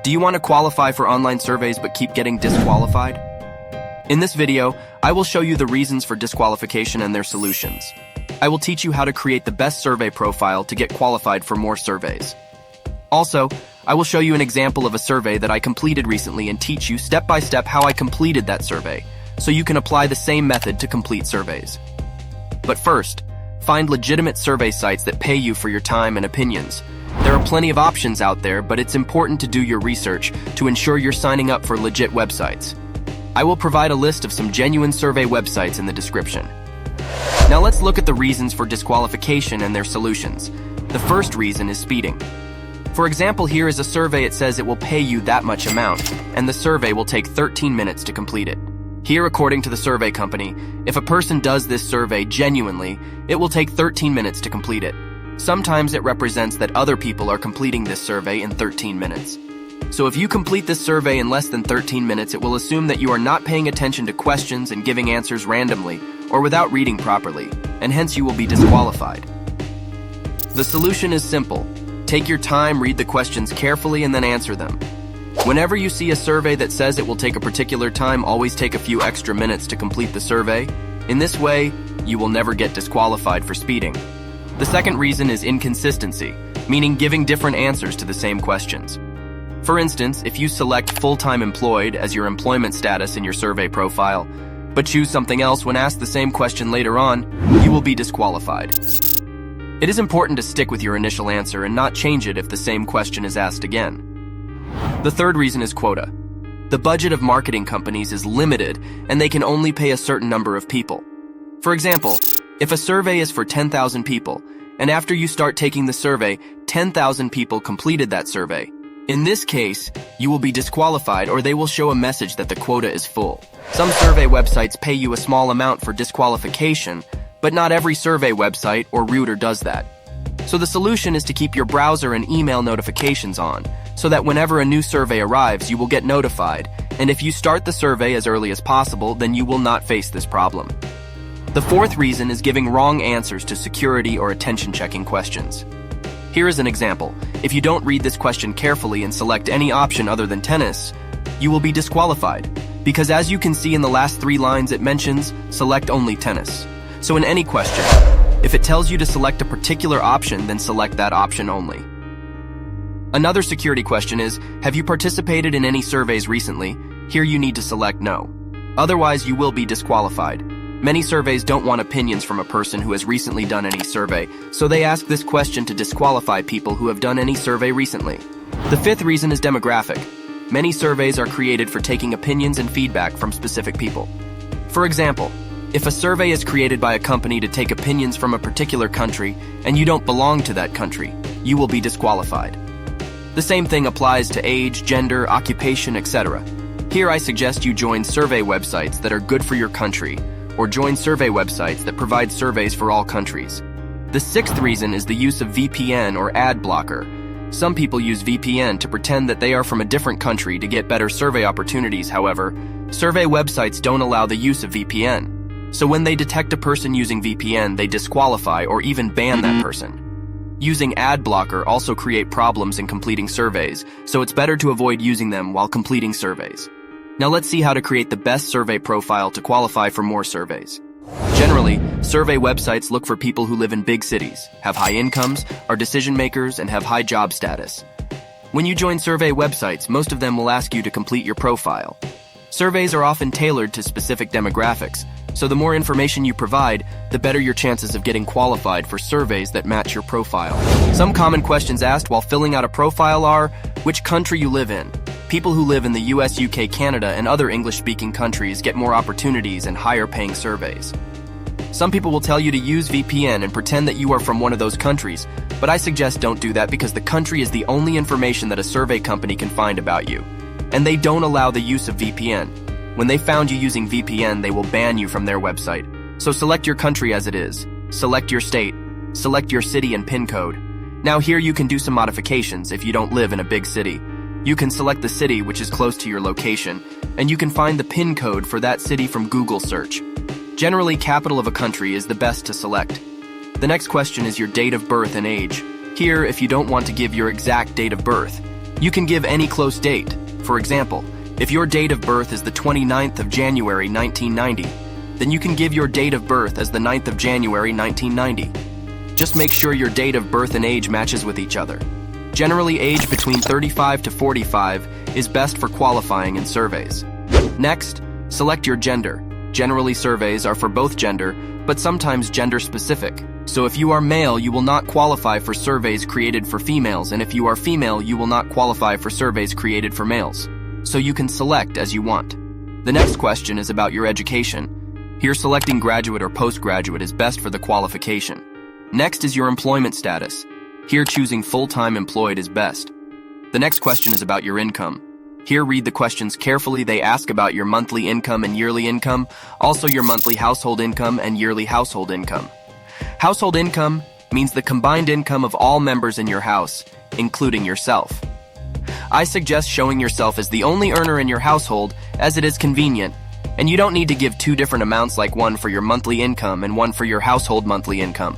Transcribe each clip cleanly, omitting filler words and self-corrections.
Do you want to qualify for online surveys but keep getting disqualified? In this video, I will show you the reasons for disqualification and their solutions. I will teach you how to create the best survey profile to get qualified for more surveys. Also, I will show you an example of a survey that I completed recently and teach you step by step how I completed that survey, so you can apply the same method to complete surveys. But first, find legitimate survey sites that pay you for your time and opinions. There are plenty of options out there, but it's important to do your research to ensure you're signing up for legit websites. I will provide a list of some genuine survey websites in the description. Now let's look at the reasons for disqualification and their solutions. The first reason is speeding. For example, here is a survey. It says it will pay you that much amount, and the survey will take 13 minutes to complete it. Here, according to the survey company, if a person does this survey genuinely, it will take 13 minutes to complete it. Sometimes it represents that other people are completing this survey in 13 minutes. So if you complete this survey in less than 13 minutes, it will assume that you are not paying attention to questions and giving answers randomly or without reading properly, and hence you will be disqualified. The solution is simple. Take your time, read the questions carefully, and then answer them. Whenever you see a survey that says it will take a particular time, always take a few extra minutes to complete the survey. In this way, you will never get disqualified for speeding. The second reason is inconsistency, meaning giving different answers to the same questions. For instance, if you select full-time employed as your employment status in your survey profile, but choose something else when asked the same question later on, you will be disqualified. It is important to stick with your initial answer and not change it if the same question is asked again. The third reason is quota. The budget of marketing companies is limited and they can only pay a certain number of people. For example, if a survey is for 10,000 people, and after you start taking the survey, 10,000 people completed that survey. In this case, you will be disqualified or they will show a message that the quota is full. Some survey websites pay you a small amount for disqualification, but not every survey website or router does that. So the solution is to keep your browser and email notifications on, so that whenever a new survey arrives, you will get notified, and if you start the survey as early as possible, then you will not face this problem. The fourth reason is giving wrong answers to security or attention-checking questions. Here is an example. If you don't read this question carefully and select any option other than tennis, you will be disqualified, because as you can see in the last 3 lines it mentions, select only tennis. So in any question, if it tells you to select a particular option, then select that option only. Another security question is, have you participated in any surveys recently? Here you need to select no. Otherwise, you will be disqualified. Many surveys don't want opinions from a person who has recently done any survey, so they ask this question to disqualify people who have done any survey recently. The fifth reason is demographic. Many surveys are created for taking opinions and feedback from specific people. For example, if a survey is created by a company to take opinions from a particular country and you don't belong to that country, you will be disqualified. The same thing applies to age, gender, occupation, etc. Here I suggest you join survey websites that are good for your country, or join survey websites that provide surveys for all countries. The sixth reason is the use of VPN or ad blocker. Some people use VPN to pretend that they are from a different country to get better survey opportunities. However, survey websites don't allow the use of VPN. So when they detect a person using VPN, they disqualify or even ban that person. Using ad blocker also create problems in completing surveys, so it's better to avoid using them while completing surveys. Now let's see how to create the best survey profile to qualify for more surveys. Generally, survey websites look for people who live in big cities, have high incomes, are decision makers, and have high job status. When you join survey websites, most of them will ask you to complete your profile. Surveys are often tailored to specific demographics, so the more information you provide, the better your chances of getting qualified for surveys that match your profile. Some common questions asked while filling out a profile are, which country you live in. People who live in the US, UK, Canada, and other English-speaking countries get more opportunities and higher-paying surveys. Some people will tell you to use VPN and pretend that you are from one of those countries, but I suggest don't do that because the country is the only information that a survey company can find about you, and they don't allow the use of VPN. When they found you using VPN, they will ban you from their website. So select your country as it is. Select your state. Select your city and PIN code. Now here you can do some modifications if you don't live in a big city. You can select the city which is close to your location, and you can find the PIN code for that city from Google search. Generally, capital of a country is the best to select. The next question is your date of birth and age. Here, if you don't want to give your exact date of birth, You can give any close date. For example, if your date of birth is the 29th of January 1990, then you can give your date of birth as the 9th of January 1990. Just make sure your date of birth and age matches with each other. Generally, age between 35 to 45 is best for qualifying in surveys. Next, select your gender. Generally, surveys are for both gender, but sometimes gender-specific. So if you are male, you will not qualify for surveys created for females, and if you are female, you will not qualify for surveys created for males. So you can select as you want. The next question is about your education. Here, selecting graduate or postgraduate is best for the qualification. Next is your employment status. Here, choosing full-time employed is best. The next question is about your income. Here, read the questions carefully. They ask about your monthly income and yearly income, also your monthly household income and yearly household income. Household income means the combined income of all members in your house, including yourself. I suggest showing yourself as the only earner in your household, as it is convenient, and you don't need to give two different amounts, like one for your monthly income and one for your household monthly income.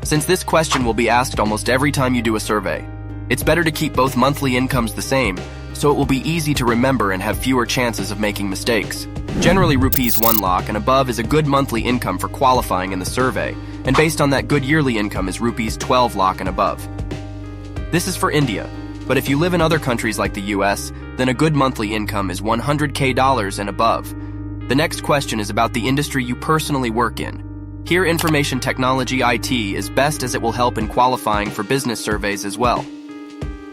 Since this question will be asked almost every time you do a survey, it's better to keep both monthly incomes the same, so it will be easy to remember and have fewer chances of making mistakes. Generally, rupees 1 lakh and above is a good monthly income for qualifying in the survey, and based on that, good yearly income is rupees 12 lakh and above. This is for India, but if you live in other countries like the US, then a good monthly income is $100K and above. The next question is about the industry you personally work in. Here, information technology IT is best, as it will help in qualifying for business surveys as well.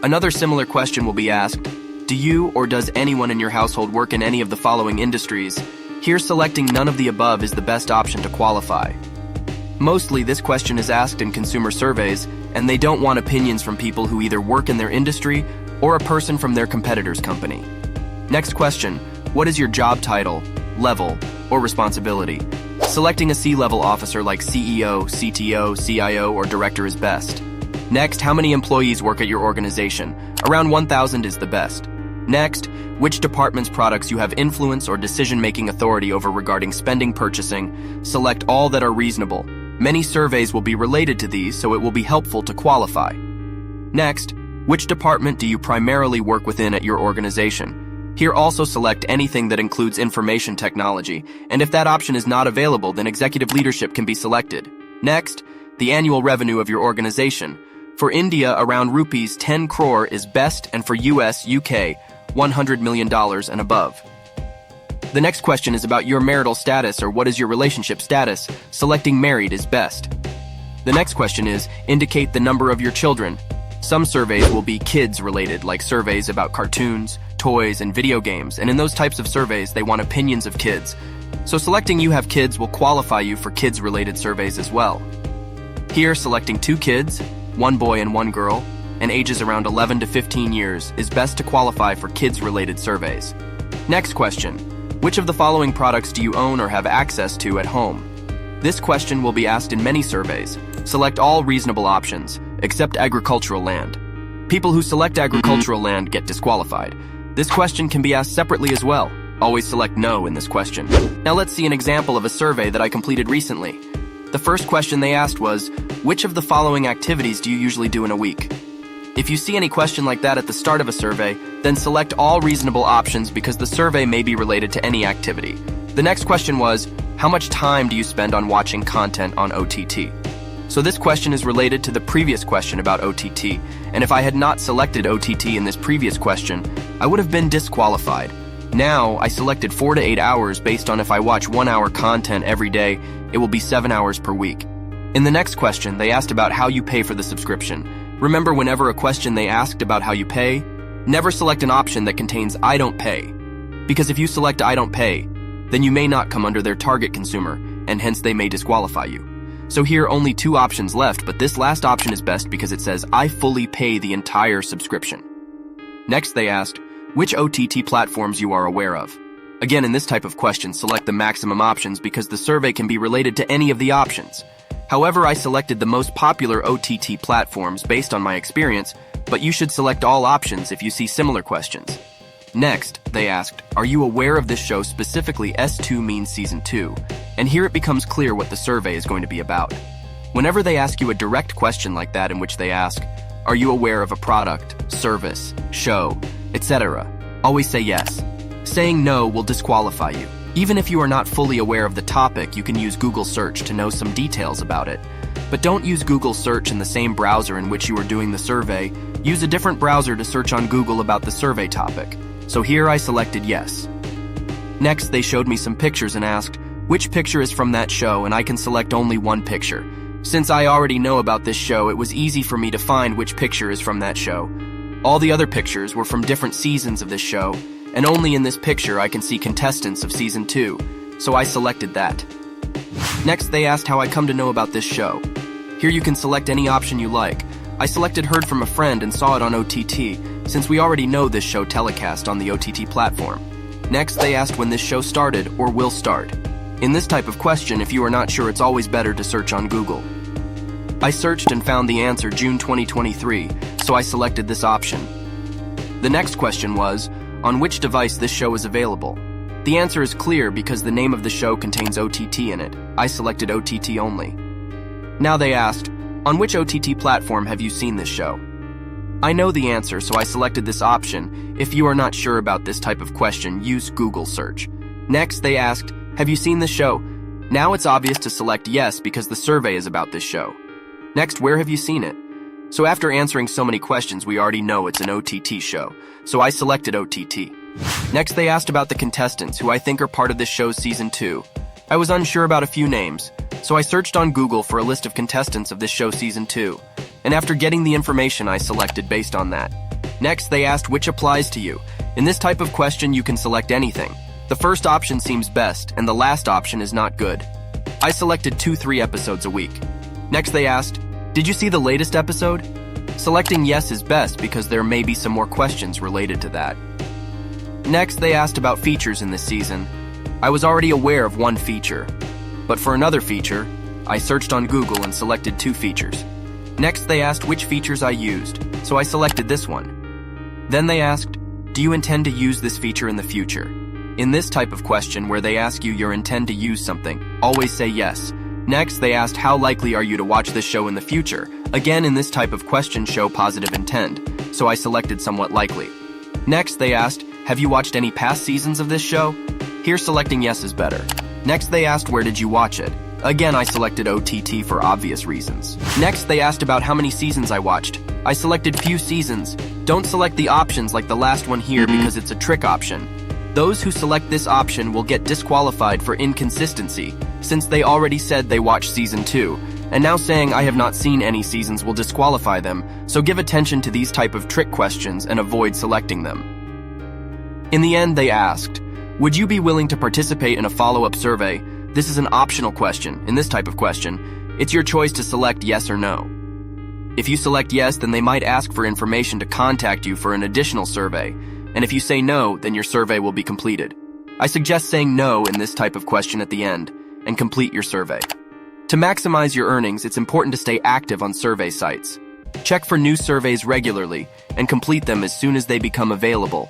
Another similar question will be asked: do you or does anyone in your household work in any of the following industries? Here, selecting none of the above is the best option to qualify. Mostly, this question is asked in consumer surveys, and they don't want opinions from people who either work in their industry or a person from their competitor's company. Next question: what is your job title, level, or responsibility? Selecting a C-level officer like CEO, CTO, CIO, or director is best. Next, how many employees work at your organization? Around 1,000 is the best. Next, which department's products you have influence or decision-making authority over regarding spending, purchasing. Select all that are reasonable. Many surveys will be related to these, so it will be helpful to qualify. Next, which department do you primarily work within at your organization? Here, also select anything that includes information technology, and if that option is not available, then executive leadership can be selected. Next, the annual revenue of your organization. For India, around rupees 10 crore is best, and for US, UK, $100 million and above. The next question is about your marital status, or what is your relationship status. Selecting married is best. The next question is, indicate the number of your children. Some surveys will be kids related, like surveys about cartoons, toys, and video games, and in those types of surveys, they want opinions of kids. So selecting you have kids will qualify you for kids related surveys as well. Here, selecting 2 kids, 1 boy and 1 girl, and ages around 11 to 15 years is best to qualify for kids-related surveys. Next question: which of the following products do you own or have access to at home? This question will be asked in many surveys. Select all reasonable options, except agricultural land. People who select agricultural land get disqualified. This question can be asked separately as well. Always select no in this question. Now let's see an example of a survey that I completed recently. The first question they asked was, which of the following activities do you usually do in a week? If you see any question like that at the start of a survey, then select all reasonable options, because the survey may be related to any activity. The next question was, how much time do you spend on watching content on OTT? So this question is related to the previous question about OTT, and if I had not selected OTT in this previous question, I would have been disqualified. Now, I selected 4 to 8 hours based on if I watch 1 hour content every day, it will be 7 hours per week. In the next question, they asked about how you pay for the subscription. Remember, whenever a question they asked about how you pay, never select an option that contains I don't pay. Because if you select I don't pay, then you may not come under their target consumer, and hence they may disqualify you. So here, only 2 options left, but this last option is best because it says I fully pay the entire subscription. Next, they asked which OTT platforms you are aware of. Again, in this type of question, select the maximum options because the survey can be related to any of the options. However, I selected the most popular OTT platforms based on my experience, but you should select all options if you see similar questions. Next, they asked, are you aware of this show, specifically S2 Means Season 2? And here it becomes clear what the survey is going to be about. Whenever they ask you a direct question like that in which they ask, are you aware of a product, service, show, etc. Always say yes. Saying no will disqualify you. Even if you are not fully aware of the topic, you can use Google Search to know some details about it. But don't use Google Search in the same browser in which you are doing the survey. Use a different browser to search on Google about the survey topic. So here I selected yes. Next, they showed me some pictures and asked, which picture is from that show, and I can select only one picture. Since I already know about this show, it was easy for me to find which picture is from that show. All the other pictures were from different seasons of this show, and only in this picture I can see contestants of season 2, so I selected that. Next, they asked how I come to know about this show. Here you can select any option you like. I selected Heard from a Friend and saw it on OTT, since we already know this show telecast on the OTT platform. Next, they asked when this show started or will start. In this type of question, if you are not sure, it's always better to search on Google. I searched and found the answer June 2023, so I selected this option. The next question was, on which device this show is available? The answer is clear because the name of the show contains OTT in it. I selected OTT only. Now they asked, on which OTT platform have you seen this show? I know the answer, so I selected this option. If you are not sure about this type of question, use Google Search. Next, they asked, have you seen this show? Now it's obvious to select yes because the survey is about this show. Next, where have you seen it? So after answering so many questions, we already know it's an OTT show, so I selected OTT. Next, they asked about the contestants, who I think are part of this show's season 2. I was unsure about a few names, so I searched on Google for a list of contestants of this show season 2, and after getting the information, I selected based on that. Next, they asked which applies to you. In this type of question, you can select anything. The first option seems best, and the last option is not good. I selected 2-3 episodes a week. Next, they asked, did you see the latest episode? Selecting yes is best because there may be some more questions related to that. Next, they asked about features in this season. I was already aware of one feature, but for another feature, I searched on Google and selected 2 features. Next, they asked which features I used, so I selected this one. Then they asked, do you intend to use this feature in the future? In this type of question where they ask you your intend to use something, always say yes. Next, they asked how likely are you to watch this show in the future? Again, in this type of question, show positive intent, so I selected somewhat likely. Next, they asked, have you watched any past seasons of this show? Here, selecting yes is better. Next, they asked where did you watch it? Again, I selected OTT for obvious reasons. Next, they asked about how many seasons I watched. I selected few seasons. Don't select the options like the last one here because it's a trick option. Those who select this option will get disqualified for inconsistency, since they already said they watched season 2, and now saying I have not seen any seasons will disqualify them, so give attention to these type of trick questions and avoid selecting them. In the end, they asked, would you be willing to participate in a follow-up survey? This is an optional question. In this type of question, it's your choice to select yes or no. If you select yes, then they might ask for information to contact you for an additional survey, and if you say no, then your survey will be completed. I suggest saying no in this type of question at the end, and complete your survey. To maximize your earnings, it's important to stay active on survey sites. Check for new surveys regularly, and complete them as soon as they become available.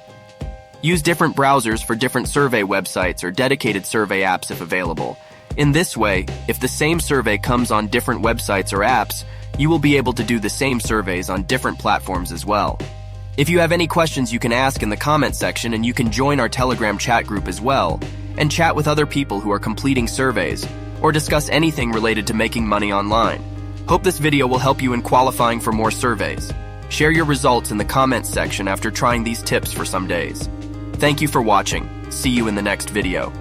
Use different browsers for different survey websites or dedicated survey apps if available. In this way, if the same survey comes on different websites or apps, you will be able to do the same surveys on different platforms as well. If you have any questions, you can ask in the comment section, and you can join our Telegram chat group as well, and chat with other people who are completing surveys, or discuss anything related to making money online. Hope this video will help you in qualifying for more surveys. Share your results in the comments section after trying these tips for some days. Thank you for watching. See you in the next video.